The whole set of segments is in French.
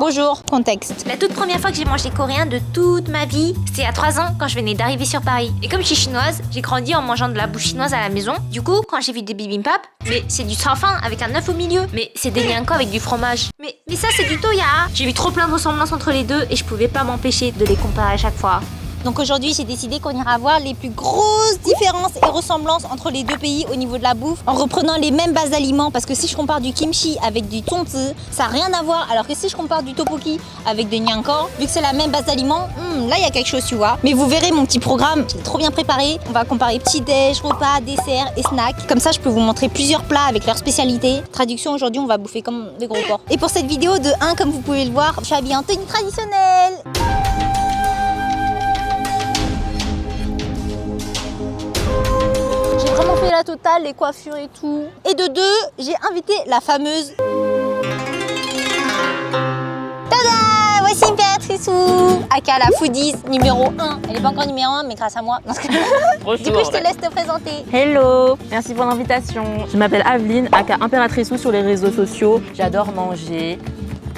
Bonjour, contexte. La toute première fois que j'ai mangé coréen de toute ma vie, c'était il y a 3 ans quand je venais d'arriver sur Paris. Et comme je suis chinoise, j'ai grandi en mangeant de la bouffe chinoise à la maison. Du coup, quand j'ai vu des bibimbap, mais c'est du sans fin avec un œuf au milieu. Mais c'est des lianko avec du fromage. Mais ça c'est du toya. J'ai vu trop plein de ressemblances entre les deux et je pouvais pas m'empêcher de les comparer à chaque fois. Donc aujourd'hui, j'ai décidé qu'on ira voir les plus grosses différences et ressemblances entre les deux pays au niveau de la bouffe, en reprenant les mêmes bases d'aliments. Parce que si je compare du kimchi avec du tongzi, ça n'a rien à voir. Alors que si je compare du tteokbokki avec de nyanko, vu que c'est la même base d'aliments, là il y a quelque chose, tu vois. Mais vous verrez mon petit programme, j'ai trop bien préparé. On va comparer petit-déj, repas, dessert et snack. Comme ça, je peux vous montrer plusieurs plats avec leurs spécialités. Traduction, aujourd'hui, on va bouffer comme des gros porcs. Et pour cette vidéo de 1, comme vous pouvez le voir, je suis habillée en tenue traditionnelle. Vraiment fait la totale, les coiffures et tout. Et de 2, j'ai invité la fameuse... Tada! Voici Impératrice aka la foodies numéro 1. Elle n'est pas encore numéro 1, mais grâce à moi. Bonjour. Du coup, je te laisse te présenter. Hello, merci pour l'invitation. Je m'appelle Aveline, aka Impératrice sur les réseaux sociaux. J'adore manger.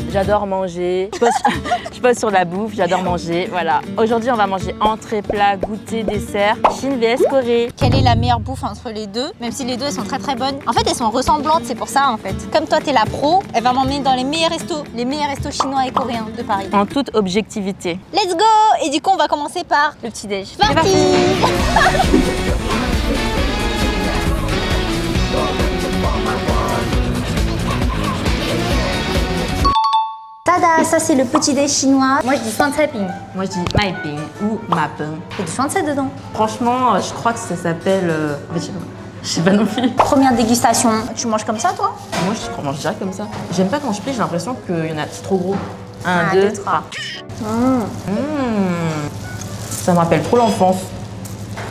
Je poste sur la bouffe, j'adore manger, voilà. Aujourd'hui, on va manger entrée, plat, goûter, dessert. Chine vs Corée. Quelle est la meilleure bouffe entre les deux? Même si les deux, elles sont très très bonnes. En fait, elles sont ressemblantes, c'est pour ça en fait. Comme toi, t'es la pro, elle va m'emmener dans les meilleurs restos chinois et coréens de Paris. En toute objectivité. Let's go! Et du coup, on va commencer par le petit-déj. C'est parti! Tada, ça c'est le petit-déj chinois. Moi je dis shuancai-ping. Moi, je dis maiping ou mapeng. Il y a du shuancai dedans. Franchement, je crois que ça s'appelle... je sais pas non plus. Première dégustation. Tu manges comme ça toi? Moi, je mange direct comme ça. J'aime pas quand je plie, j'ai l'impression qu'il y en a, c'est trop gros. 1, 2, 3. Ça me rappelle trop l'enfance.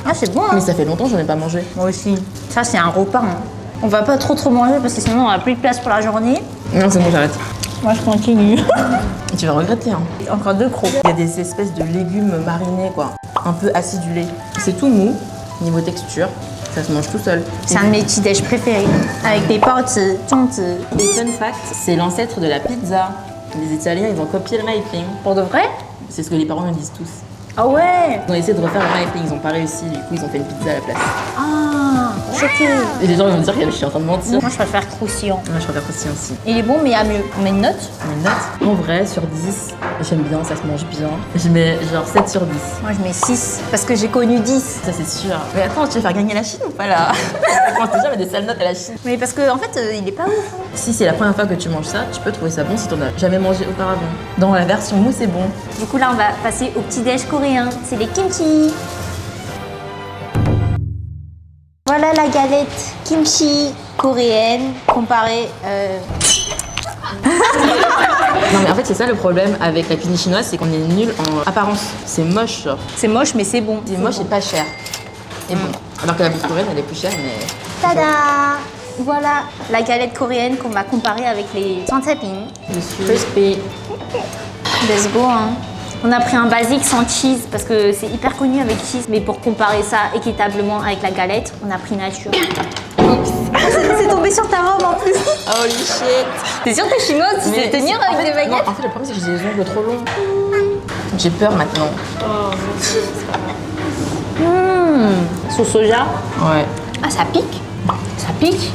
Ah c'est bon hein. Mais ça fait longtemps que j'en ai pas mangé. Moi aussi. Ça c'est un repas. Hein. On va pas trop manger parce que sinon on a plus de place pour la journée. Non, c'est bon, j'arrête. Moi je continue. Tu vas regretter, hein. Encore 2 crocs. Il y a des espèces de légumes marinés, quoi. Un peu acidulés. C'est tout mou, niveau texture. Ça se mange tout seul. C'est un de mes petits déj préférés. Avec des pâtes, tontes. Et fun fact, c'est l'ancêtre de la pizza. Les Italiens, ils ont copié le maiping. Pour de vrai? C'est ce que les parents nous disent tous. Ah ouais. Ils ont essayé de refaire le maiping, ils ont pas réussi. Du coup, ils ont fait une pizza à la place. Ah, choquée. Et les gens vont me dire que je suis en train de mentir. Moi je préfère croustillant. Moi, je préfère aussi aussi. Il est bon mais il y a mieux. On met une note? On met une note. En vrai, sur 10, j'aime bien, ça se mange bien. Je mets genre 7 sur 10. Moi je mets 6 parce que j'ai connu 10. Ça, c'est sûr. Mais attends, tu veux faire gagner la Chine ou pas là? Je pense déjà, mais des sales notes à la Chine. Mais parce que en fait il est pas ouf. Hein. Si c'est la première fois que tu manges ça, tu peux trouver ça bon si t'en as jamais mangé auparavant. Dans la version mou, c'est bon. Du coup là on va passer au petit déj coréen. C'est les kimchi. Voilà la galette kimchi coréenne comparée. Non mais en fait c'est ça le problème avec la cuisine chinoise, c'est qu'on est nul en apparence. C'est moche genre. C'est moche mais c'est bon. C'est moche et pas cher. Et bon. Alors que la bouffe coréenne elle est plus chère mais... Tada! Voilà la galette coréenne qu'on va comparer avec les shuancai-ping. Crispy. Let's go hein. On a pris un basique sans cheese parce que c'est hyper connu avec cheese. Mais pour comparer ça équitablement avec la galette, on a pris nature. Oups. C'est tombé sur ta robe en plus. Holy shit. T'es sûre que t'es chinoise, tu sais tenir avec des baguettes? Non, en fait le problème c'est que j'ai les ongles trop longs. J'ai peur maintenant. Sauce soja. Ouais. Ah ça pique. Ça pique.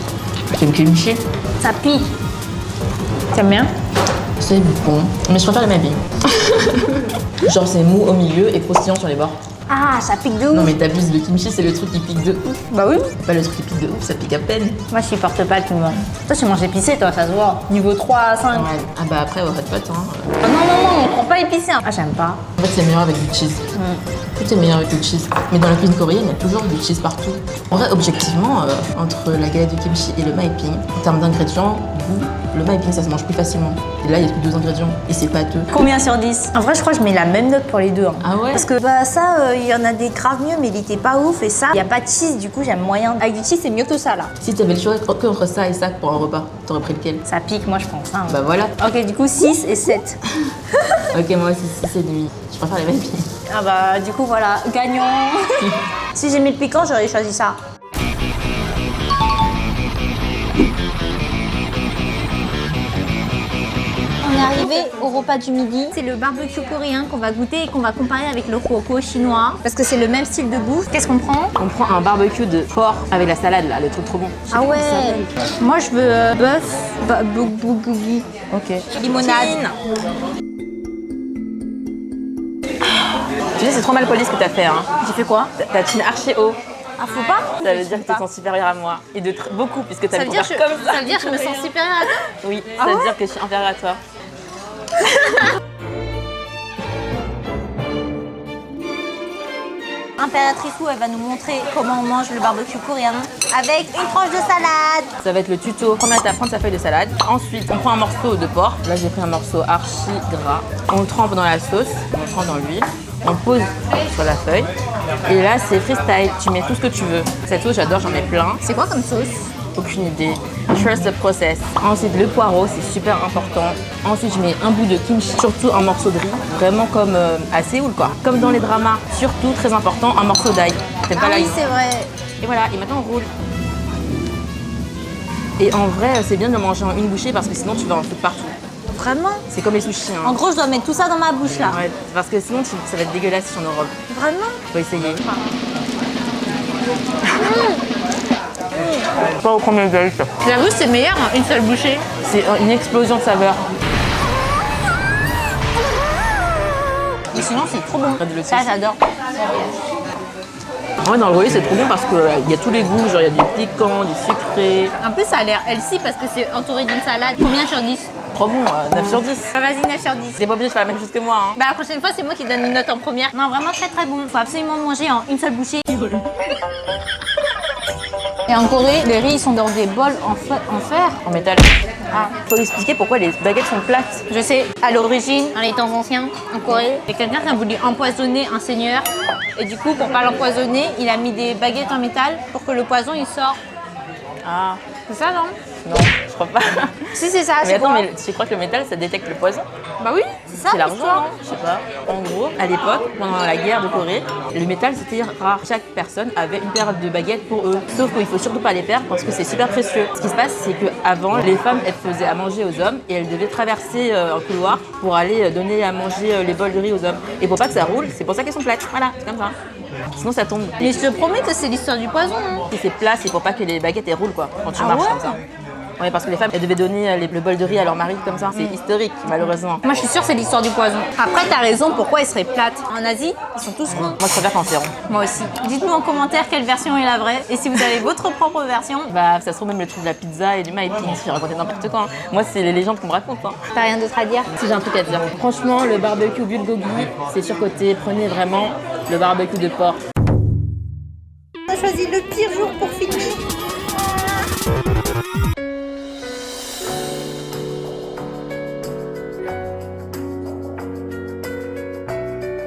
C'est le kimchi. Ça pique. T'aimes bien? C'est bon. Mais je préfère les maibing. Genre c'est mou au milieu et croustillant sur les bords. Ah ça pique de ouf. Non mais t'abuses, le kimchi c'est le truc qui pique de ouf. Bah oui. C'est pas le truc qui pique de ouf, ça pique à peine. Moi je supporte pas le piment. Toi tu manges épicé toi, ça se voit. Niveau 3 à 5. Ouais. Ah bah après arrête pas hein. Ah non, on prend pas épicé. Hein. Ah j'aime pas. En fait c'est meilleur avec du cheese. Tout est meilleur avec du cheese. Mais dans la cuisine coréenne, il y a toujours du cheese partout. En vrai, objectivement, entre la galette de kimchi et le maiping, en termes d'ingrédients, goût, le maiping ça se mange plus facilement. Et là, il y a que 2 ingrédients et c'est pâteux. Combien sur 10? En vrai, je crois que je mets la même note pour les deux. Hein. Ah ouais? Parce que bah, ça, il y en a des grave mieux, mais il était pas ouf. Et ça, il n'y a pas de cheese, du coup, j'aime moyen. Avec du cheese, c'est mieux que ça là. Si t'avais le choix que entre ça et ça pour un repas, t'aurais pris lequel? Ça pique, moi je pense. Hein. Bah voilà. Ok, du coup, 6 et 7. Ok, moi aussi 6 et demi. Je préfère les maiping. Ah bah, du coup, voilà, gagnant. Si j'aimais le piquant, j'aurais choisi ça. On est arrivé au repas du midi. C'est le barbecue coréen qu'on va goûter et qu'on va comparer avec le huoco chinois parce que c'est le même style de bouffe. Qu'est-ce qu'on prend? On prend un barbecue de porc avec la salade là, le truc trop bon. Ah ouais. Moi je veux bœuf, bulgogi. Ok. Limonade. Tu sais, c'est trop mal poli ce que t'as fait. Hein. J'ai fait quoi? T'as chine archi haut. Ah faut pas? Ça veut dire que tu te sens supérieure à moi. Et de beaucoup, puisque t'as Ça vu veut dire faire que comme ça. ça veut dire que je me sens supérieure à toi? Oui, ça veut dire que je suis inférieure à toi. Impératrice Wu, elle va nous montrer comment on mange le barbecue coréen avec une tranche de salade. Ça va être le tuto. Première étape, prendre sa feuille de salade. Ensuite, on prend un morceau de porc. Là, j'ai pris un morceau archi gras. On le trempe dans la sauce, on le trempe dans l'huile. On pose sur la feuille. Et là, c'est freestyle. Tu mets tout ce que tu veux. Cette sauce, j'adore, j'en mets plein. C'est quoi comme sauce? Aucune idée. Trust the process. Ensuite, le poireau, c'est super important. Ensuite, je mets un bout de kimchi, surtout un morceau de riz, vraiment comme à Séoul, quoi. Comme dans les dramas. Surtout, très important, un morceau d'ail. T'aimes pas l'ail? Oui, c'est vrai. Et voilà, et maintenant on roule. Et en vrai, c'est bien de le manger en une bouchée parce que sinon tu vas en foutre partout. Vraiment? C'est comme les sushis. En Hein. gros, je dois mettre tout ça dans ma bouche là. Ouais, parce que sinon ça va être dégueulasse si en Europe. Vraiment? Faut essayer. Pas au premier date. J'avoue, c'est meilleur en une seule bouchée. C'est une explosion de saveurs. Mais sinon, c'est trop bon. Red Lotus. Ça, j'adore. En vrai, dans le gruyère, c'est trop bon parce qu'il y a tous les goûts. Genre, il y a du piquant, du sucré. En plus, ça a l'air healthy parce que c'est entouré d'une salade. Combien sur 10? Trop bon, 9 sur 10. Ah, vas-y, 9 sur 10. T'es pas obligé de faire la même chose que moi. Hein. Bah, la prochaine fois, c'est moi qui donne une note en première. Non, vraiment très très bon. Faut absolument manger en une seule bouchée. Et en Corée, les riz ils sont dans des bols en fer. En métal. Ah. Faut expliquer pourquoi les baguettes sont plates. Je sais, à l'origine, dans les temps anciens, en Corée, il y a quelqu'un qui a voulu empoisonner un seigneur. Et du coup, pour pas l'empoisonner, il a mis des baguettes en métal pour que le poison il sort. Ah, C'est ça, non? non, je crois pas. Si, c'est ça. Mais C'est attends, quoi? mais tu crois que le métal ça détecte le poison? Bah oui, c'est ça. C'est l'argent, l'histoire. non? Je sais pas. En gros, à l'époque, pendant la guerre de Corée, le métal c'était rare. Chaque personne avait une paire de baguettes pour eux. Sauf qu'il faut surtout pas les perdre parce que c'est super précieux. Ce qui se passe, c'est qu'avant, les femmes elles faisaient à manger aux hommes et elles devaient traverser un couloir pour aller donner à manger les bols de riz aux hommes. Et pour pas que ça roule, c'est pour ça qu'elles sont plates. Voilà, c'est comme ça. Sinon ça tombe. Mais je te promets que c'est l'histoire du poison. Hein. Si c'est plat, c'est pour pas que les baguettes elles roulent quoi. Quand tu Ah marches ouais? comme ça. Oui, parce que les femmes, elles devaient donner le bol de riz à leur mari comme ça. C'est historique, malheureusement. Moi, je suis sûre que c'est l'histoire du poison. Après, t'as raison, pourquoi ils seraient plates? En Asie, ils sont tous ronds. Moi, je préfère quand c'est rond. Moi aussi. Dites-nous en commentaire quelle version est la vraie et si vous avez votre propre version. Bah, ça se trouve même le truc de la pizza et du maïping, si je racontais n'importe quoi. Hein. Moi, c'est les légendes qu'on me raconte. Hein. T'as rien d'autre à dire? Si j'ai un truc à dire. Franchement, le barbecue bulgogi, c'est surcoté. Prenez vraiment le barbecue de porc. On a choisi le pire jour pour filmer.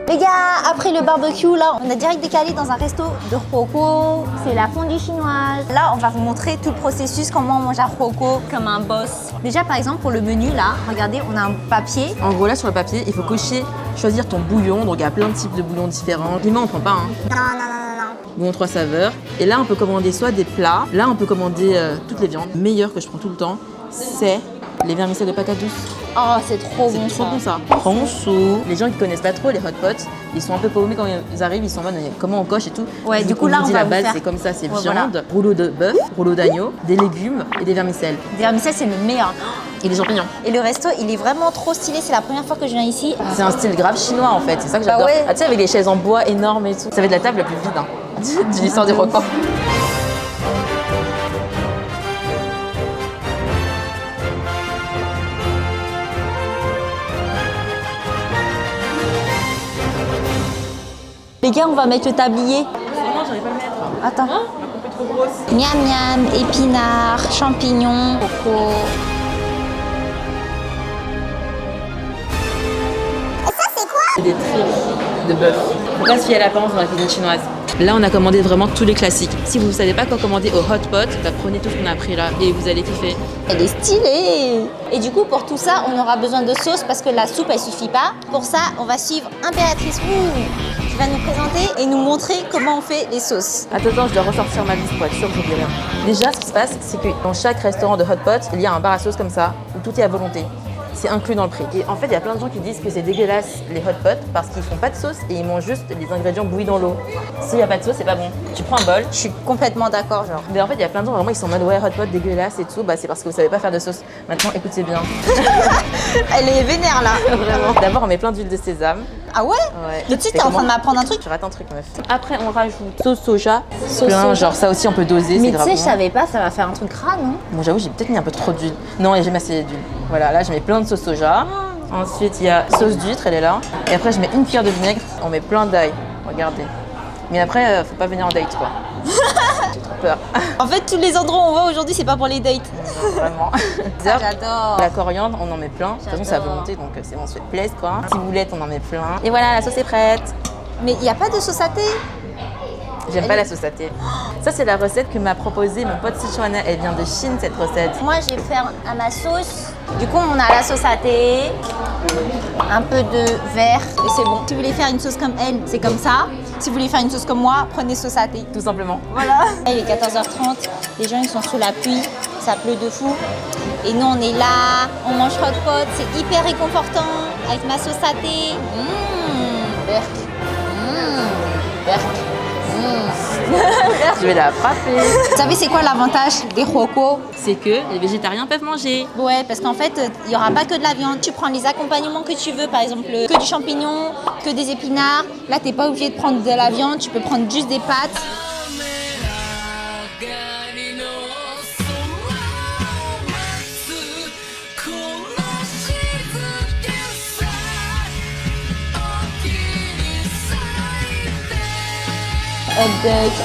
Les gars, après le barbecue, là, on a direct décalé dans un resto de huoco. C'est la fondue chinoise. Là, on va vous montrer tout le processus, comment on mange un huoco comme un boss. Déjà, par exemple, pour le menu, là, regardez, on a un papier. En gros, là, sur le papier, il faut cocher, choisir ton bouillon. Donc, il y a plein de types de bouillons différents. Piment, on prend pas, hein. Non. Bouillon 3 saveurs. Et là, on peut commander soit des plats. Là, on peut commander toutes les viandes. Le meilleur que je prends tout le temps, c'est les vermicelles de patates douces. Oh, c'est trop bon. C'est trop bon ça. Ronceau. Les gens qui connaissent pas trop les hot pots, ils sont un peu paumés quand ils arrivent, ils sont en mode comment on coche et tout. Ouais, Je du vous coup, là, on dis va la vous base, faire- c'est comme ça, c'est Ouais, viande, voilà. rouleau de bœuf, rouleau d'agneau, des légumes et des vermicelles. Des vermicelles, c'est le meilleur. Et des champignons. Et le resto, il est vraiment trop stylé. C'est la première fois que je viens ici. C'est un style grave chinois en fait, c'est ça que j'adore. Bah ouais. Ah, tu sais, avec les chaises en bois énormes et tout. Ça va être la table la plus vide hein, de l'histoire du repas. Les gars, on va mettre le tablier. Non, j'arrive pas à le mettre. Attends. Un peu trop grosse. Miam miam, épinards, champignons, coco. C'est des tripes de bœuf. Faut pas se fier à l'apparence dans la cuisine chinoise. Là, on a commandé vraiment tous les classiques. Si vous ne savez pas quoi commander au hot pot, bah, prenez tout ce qu'on a pris là et vous allez kiffer. Elle est stylée. Et du coup, pour tout ça, on aura besoin de sauce parce que la soupe, elle suffit pas. Pour ça, on va suivre Impératrice Wu qui va nous présenter et nous montrer comment on fait les sauces. Attends, je dois ressortir ma liste pour être sûre que j'oublie rien. Déjà, ce qui se passe, c'est que dans chaque restaurant de hot pot, il y a un bar à sauce comme ça, où tout est à volonté. c'est inclus dans le prix. Et en fait, il y a plein de gens qui disent que c'est dégueulasse les hot pots parce qu'ils font pas de sauce et ils mangent juste les ingrédients bouillis dans l'eau. S'il y a pas de sauce, c'est pas bon. Tu prends un bol. Je suis complètement d'accord, genre. Mais en fait, il y a plein de gens vraiment ils sont en mode ouais, hot pot dégueulasse et tout. Bah, c'est parce que vous savez pas faire de sauce. Maintenant, écoutez bien. Elle est vénère là. Vraiment. D'abord, on met plein d'huile de sésame. Ah ouais? Ouais. Mais tu sais, Et t'es en train de comment m'apprendre un truc. Je rate un truc, meuf. Après, on rajoute sauce soja. Sauce Plein, soja. genre ça aussi, on peut doser. Mais c'est tu grave sais, je bon. savais pas, ça va faire un truc gras, non? Bon, j'avoue, j'ai peut-être mis un peu trop d'huile. Non, j'ai jamais assez d'huile. Voilà, là, je mets plein de sauce soja. Ensuite, il y a sauce d'huître, elle est là. Et après, je mets une cuillère de vinaigre. On met plein d'ail. Regardez. Mais après, faut pas venir en date, quoi. J'ai trop peur. En fait, tous les endroits où on va aujourd'hui, c'est pas pour les dates. Non, vraiment. Ça, j'adore. La coriandre, on en met plein. De toute façon, ça va J'adore. monter, donc c'est bon, on se fait plaisir, quoi. Ciboulette, on en met plein. Et voilà, la sauce est prête. Mais il n'y a pas de sauce à thé? J'aime pas la sauce à thé. Ça, c'est la recette que m'a proposée mon pote Sichuana. Elle vient de Chine, cette recette. Moi, je vais faire à ma sauce. Du coup, on a la sauce à thé, un peu de verre et c'est bon. Si vous voulez faire une sauce comme elle, c'est comme ça. Si vous voulez faire une sauce comme moi, prenez sauce à thé. Tout simplement. Voilà. Il est 14h30, les gens ils sont sous la pluie, ça pleut de fou. Et nous on est là, on mange hot pot, c'est hyper réconfortant avec ma sauce à thé. Berk. Berk. Je vais la frapper. Vous savez c'est quoi l'avantage des rocos? C'est que les végétariens peuvent manger. Ouais, parce qu'en fait, il n'y aura pas que de la viande. Tu prends les accompagnements que tu veux, par exemple, que du champignon, que des épinards. Là, tu n'es pas obligé de prendre de la viande, tu peux prendre juste des pâtes.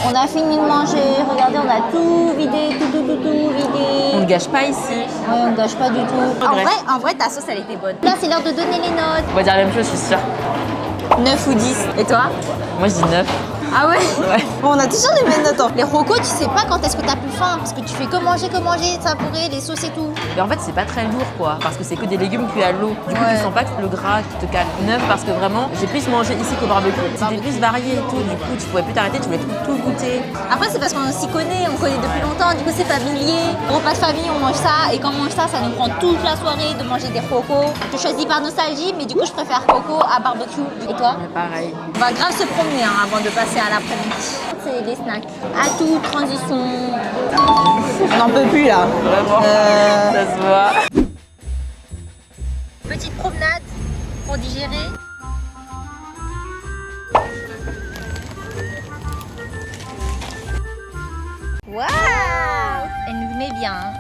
On a fini de manger, regardez, on a tout vidé, tout vidé. On ne gâche pas ici. Ouais, on gâche pas du tout. En vrai, ta sauce, elle était bonne. Là, c'est l'heure de donner les notes. On va dire la même chose, je suis sûre. 9 ou 10. Et toi? Moi, je dis 9. Ah ouais? Ouais. Bon, on a toujours les mêmes notes. Les rocos, tu sais pas quand est-ce que t'as plus faim, parce que tu fais que manger, savourer, les sauces et tout. Mais en fait, c'est pas très lourd, quoi. Parce que c'est que des légumes cuits à l'eau. Du coup, Ouais. tu sens pas que le gras qui te calme. 9 parce que vraiment, j'ai plus mangé ici qu'au barbecue. C'était plus varié et tout. Du coup, tu pouvais plus t'arrêter, tu voulais tout goûter. Après, c'est parce qu'on s'y connaît, on connaît depuis longtemps, du coup, c'est familier. Au repas de famille, on mange ça, et quand on mange ça, ça nous prend toute la soirée de manger des rocos. Je choisis par nostalgie, mais du coup, je préfère coco à barbecue. Et toi? Mais pareil. On va grave se promener hein, avant de passer à l'après-midi. C'est les snacks. À toute transition. On n'en peut plus là. Vraiment. Ça se voit. Petite promenade pour digérer. Waouh! Elle nous met bien. Hein.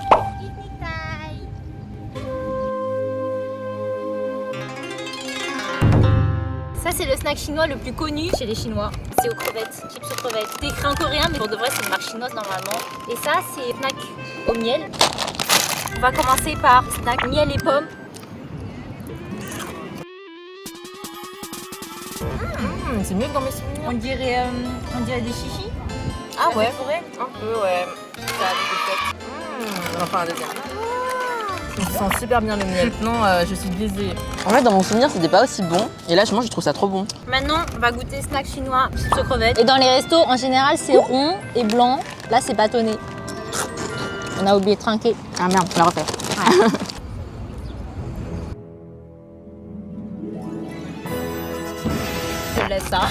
Ça, c'est le snack chinois le plus connu chez les Chinois. C'est aux crevettes, chips aux crevettes. C'est écrit en coréen, mais pour de vrai, c'est une marque chinoise normalement. Et ça, c'est snack au miel. On va commencer par snack miel et pommes. C'est mieux que dans mes souvenirs. On dirait des chichis. Ah ouais. Un peu, ouais. Ça a des Enfin, un deuxième. Je sens super bien le miel. Non, je suis biaisée. En fait, dans mon souvenir, c'était pas aussi bon. Et là, je mange, je trouve ça trop bon. Maintenant, on va goûter snack chinois, chips aux crevettes. Et dans les restos, en général, c'est rond et blanc. Là, c'est bâtonné. On a oublié de trinquer. Ah merde, on la refait. Je laisse ça.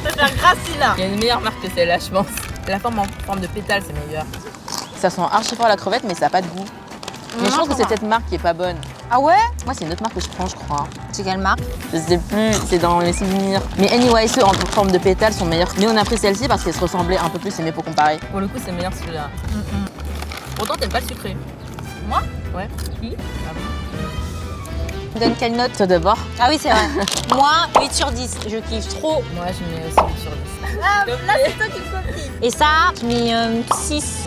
Ça fait un grassi là. Il y a une meilleure marque que celle-là, je pense. La forme en forme de pétale, c'est meilleur. Ça sent archi fort la crevette, mais ça n'a pas de goût. Mais je pense que c'est cette marque qui est pas bonne. Ah ouais? Moi, c'est une autre marque que je prends, je crois. C'est quelle marque? Je sais plus, c'est dans les souvenirs. Mais anyway, ceux en forme de pétale sont meilleurs. Mais on a pris celle-ci parce qu'elle se ressemblait un peu plus, c'est mieux pour comparer. Pour le coup, c'est meilleur celui-là. Pourtant, t'aimes pas le sucré. Moi? Ouais. Oui. Ah bon. On donne quelle note? Toi d'abord. Ah oui, c'est vrai. Moi, 8 sur 10. Je kiffe trop. Moi, je mets aussi 8 sur 10. Ah, là, c'est toi qui me copies. Et ça, je mets 6,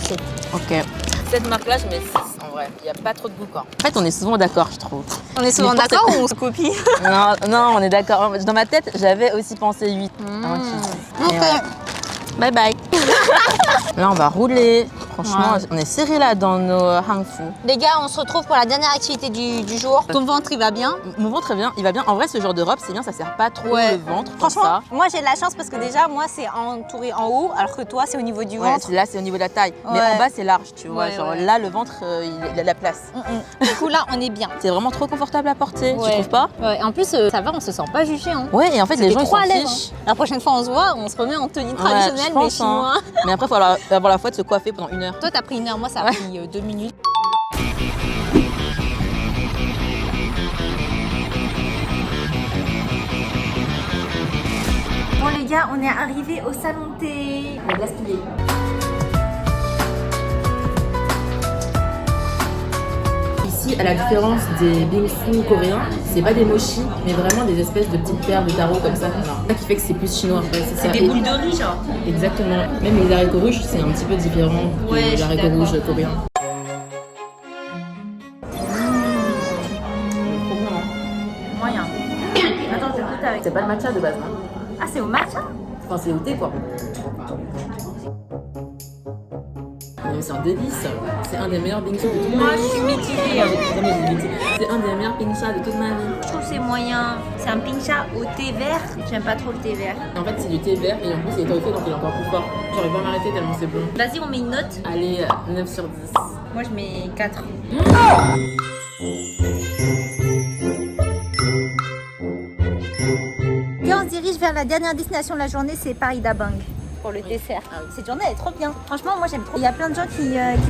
7. Ok. Cette marque-là, je mets 6 en vrai. Il n'y a pas trop de goût, quoi. En fait, on est souvent d'accord, je trouve. On est souvent Mais pour d'accord ou on se copie? Non, non, on est d'accord. Dans ma tête, j'avais aussi pensé 8. avant que tu le dises. Ok. Et ouais. Bye bye. Là, on va rouler. Franchement, Ouais. on est serré là dans nos hang-fu. Les gars, on se retrouve pour la dernière activité du jour. Ton ventre, il va bien? Mon ventre, très bien, il va bien. En vrai, ce genre de robe, c'est bien, ça sert pas trop le ventre. comme Franchement, ça. moi j'ai de la chance parce que déjà, moi c'est entouré en haut, alors que toi c'est au niveau du Ouais, ventre. là, c'est au niveau de la taille. Mais Ouais. en bas, c'est large, tu vois. Ouais, Genre ouais. là, le ventre, il a de la place. Du coup, là, on est bien. C'est vraiment trop confortable à porter, tu Ouais. trouves pas? Ouais, en plus, ça va, on se sent pas jugé. Hein. Ouais, et en fait, les gens, ils trop s'en à l'aise. fichent. La prochaine fois, on se voit, on se remet en tenue traditionnelle, je mais pense, chinois. hein. Mais après, il faut avoir la foi de se coiffer pendant 1 heure. Toi, t'as pris 1 heure, moi, ça a pris 2 minutes. Bon, les gars, on est arrivés au salon de thé. La glace pilée. Ici, à la différence des bingsu coréens, c'est pas des mochi, mais vraiment des espèces de petites paires de tarots comme ça. Ça qui fait que c'est plus chinois. Ouais, c'est Des boules de riz, genre. Exactement. Même les haricots rouges, c'est un petit peu différent Ouais, je des suis haricots d'accord. rouges coréens. Moyen. Attends, je goûte avec. C'est pas le matcha de base, non? Ah, c'est au matcha? Enfin, c'est au thé, quoi. Mais c'est un délice. C'est un des meilleurs bingsu de toute ma vie. Je suis mitigée. C'est un des meilleurs pingcha de toute ma vie. Je trouve que c'est moyen. C'est un pincha au thé vert. J'aime pas trop le thé vert. En fait, c'est du thé vert et en plus, il est étoffé donc il est encore plus fort. J'arrive pas à m'arrêter tellement c'est bon. Vas-y, on met une note. Allez, 9 sur 10. Moi, je mets 4. Et on se dirige vers la dernière destination de la journée, c'est Paris Dabang. Pour le dessert. Cette journée elle est trop bien. Franchement, moi j'aime trop. Il y a plein de gens qui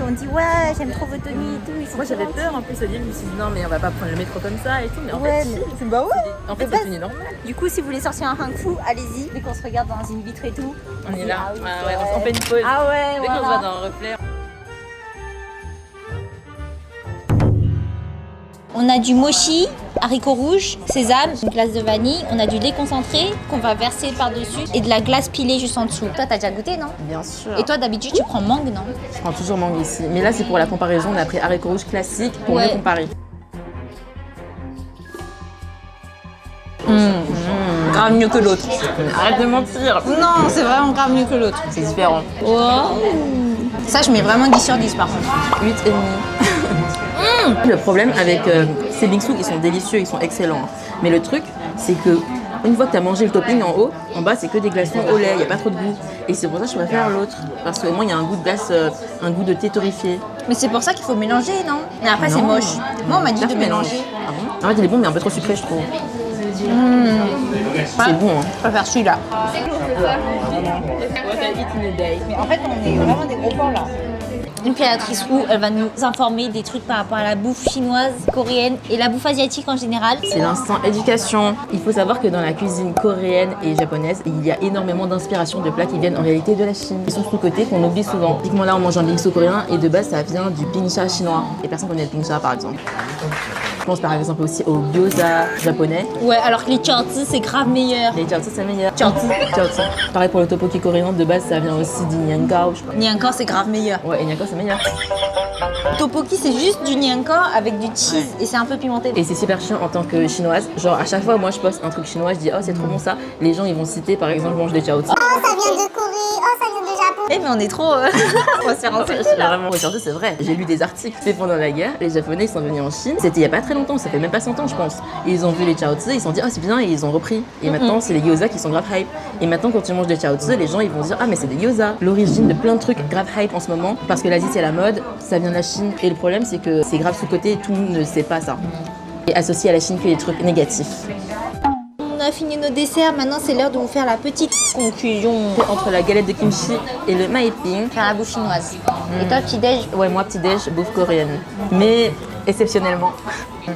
ont dit ouais, j'aime trop vos tenues et tout. Ils sont Moi j'avais trop peur en plus au début, je me suis dit non mais on va pas prendre le métro comme ça et tout, mais en Ouais, fait, mais si. bah ouais. En fait De c'est base. devenu normal. Du coup, si vous voulez sortir un hang fu, allez-y. Dès qu'on se regarde dans une vitre et tout. On est dit, là. ah oui, Ah c'est ouais, vrai. on fait une pause. Ah ouais, Dès qu'on se voilà. voit dans un reflet. On a du mochi, haricots rouges, sésame, une glace de vanille. On a du lait concentré qu'on va verser par-dessus et de la glace pilée juste en dessous. Toi, t'as déjà goûté, non? Bien sûr. Et toi, d'habitude, tu prends mangue, non? Je prends toujours mangue ici. Mais là c'est pour la comparaison, on a pris haricots rouges classique pour Ouais. mieux comparer. Grave mieux que l'autre. Arrête de mentir. Non, c'est vraiment grave mieux que l'autre. C'est différent. Wow. Ça, je mets vraiment 10 sur 10 par contre. 8,5. Le problème avec ces bingsu, ils sont délicieux, ils sont excellents. Hein. Mais le truc, c'est que une fois que tu as mangé le topping en haut, en bas c'est que des glaçons au lait, il n'y a pas trop de goût. Et c'est pour ça que je préfère l'autre. Parce qu'au moins il y a un goût de glace, un goût de thé torréfié. Mais c'est pour ça qu'il faut mélanger, non? Mais après, c'est Non. moche. Moi, on m'a dit Ça de fait mélanger. Ah bon? En fait il est bon mais un peu trop sucré je trouve. C'est bon hein. Je préfère celui-là. Mais en fait, on est vraiment des gros porcs là. Une créatrice où elle va nous informer des trucs par rapport à la bouffe chinoise, coréenne et la bouffe asiatique en général. C'est l'instant éducation. Il faut savoir que dans la cuisine coréenne et japonaise, il y a énormément d'inspiration de plats qui viennent en réalité de la Chine. Ils sont sous-cotés qu'on oublie souvent. Typiquement là, on mange un bingsu coréen et de base, ça vient du pingcha chinois. Et personne connaît le pingcha par exemple. Je pense par exemple aussi au gyoza japonais. Ouais, alors que les chaozi, c'est grave meilleur. Les jiaozi, c'est meilleur. Jiaozi. Jiaozi. Pareil pour le tteokbokki coréen, de base, ça vient aussi du niangao, je crois. Nyanko, c'est grave meilleur. Ouais, et niangao, c'est meilleur. Tteokbokki, c'est juste du nyanko avec du cheese et c'est un peu pimenté. Et c'est super chiant en tant que chinoise. Genre, à chaque fois, moi, je poste un truc chinois, je dis, oh, c'est trop bon ça. Les gens, ils vont citer, par exemple, je mange des jiaozi. Ça vient de Corée, oh ça vient de Japon. Eh, mais on est trop. On va se faire un selfie, là. Vraiment, aujourd'hui, c'est vrai. J'ai lu des articles. C'est pendant la guerre, les Japonais ils sont venus en Chine. C'était il y a pas très longtemps, ça fait même pas 100 ans, je pense. Et ils ont vu les chaozi, ils se sont dit, ah, c'est bien, et ils ont repris. Et maintenant, c'est les gyoza qui sont grave hype. Et maintenant, quand tu manges des chaozi, les gens ils vont dire, ah, mais c'est des gyoza. L'origine de plein de trucs grave hype en ce moment, parce que l'Asie c'est la mode, ça vient de la Chine. Et le problème, c'est que c'est grave sous-côté, tout le monde ne sait pas ça. Et associé à la Chine que les trucs négatifs. On a fini nos desserts, maintenant c'est l'heure de vous faire la petite conclusion. Entre la galette de kimchi et le maiping, Faire la bouffe chinoise. Et toi, petit-déj. ouais, moi, petit-déj, bouffe coréenne. Mais exceptionnellement.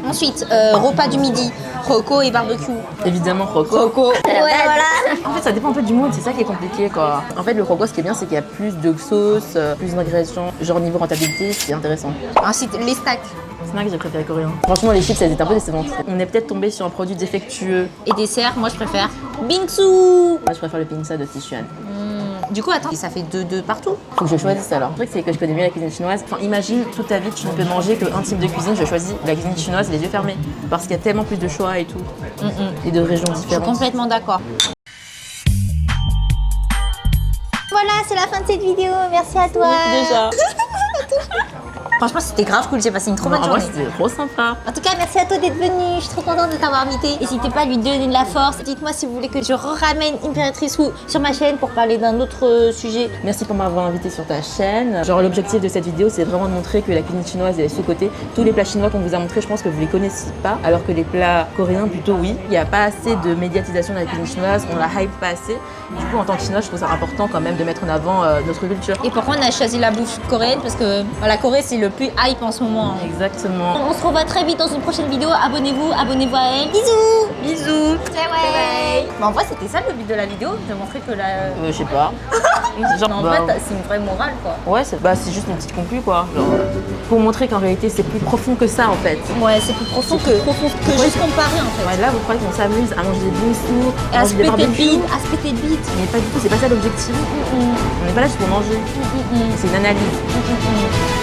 Ensuite, repas du midi, roco et barbecue. Évidemment, roco. Roco. Ouais, voilà. En fait, ça dépend un peu du mood, c'est ça qui est compliqué quoi. En fait, le roco, ce qui est bien, c'est qu'il y a plus de sauce, plus d'ingrédients. Genre, niveau rentabilité, c'est intéressant. Ensuite, les snacks. Snack, j'ai préféré coréen. Franchement, les chips, elles étaient un peu décevantes. On est peut-être tombé sur un produit défectueux. Et dessert, moi je préfère bingsu. Moi, je préfère le pingsa de Sichuan. Du coup, attends, ça fait 2 partout. Faut que je choisisse alors. Le truc, c'est que je connais mieux la cuisine chinoise. Enfin, imagine, toute ta vie, tu ne peux manger qu'un type de cuisine. Je choisis la cuisine chinoise les yeux fermés. Parce qu'il y a tellement plus de choix et tout. Et de régions Je suis différentes. complètement d'accord. Voilà, c'est la fin de cette vidéo. Merci à toi. Déjà. Franchement, c'était grave cool. J'ai passé une trop bonne En vrai, journée. c'était trop sympa. En tout cas, merci à toi d'être venu. Je suis trop contente de t'avoir invité. N'hésitez pas à lui donner de la force. Dites-moi si vous voulez que je ramène Impératrice Wu sur ma chaîne pour parler d'un autre sujet. Merci pour m'avoir invité sur ta chaîne. Genre, l'objectif de cette vidéo, c'est vraiment de montrer que la cuisine chinoise est sous-cotée. Tous les plats chinois qu'on vous a montrés, je pense que vous les connaissiez pas, alors que les plats coréens, plutôt oui. Il n'y a pas assez de médiatisation de la cuisine chinoise, on la hype pas assez. Du coup, en tant que chinois, je trouve ça important quand même de mettre en avant notre culture. Et pourquoi on a choisi la bouffe coréenne? Parce que la Corée, c'est le plus hype en ce moment. Exactement. On se revoit très vite dans une prochaine vidéo. Abonnez-vous à elle. Bisous. Bisous. Bye. Mais en vrai, c'était ça le but de la vidéo, de montrer que la. Je sais pas. Genre, En fait, c'est une vraie morale, quoi. ouais, c'est juste une petite conclue, quoi. Genre, pour montrer qu'en réalité, c'est plus profond que ça, en fait. Ouais, c'est plus profond que juste comparer, en fait. Ouais, là, vous croyez qu'on s'amuse à manger des bingsus, Et à à manger se des péter le barbecues. bide, à se péter le bide. Mais pas du tout, c'est pas ça l'objectif. On n'est pas là juste pour manger. C'est une analyse.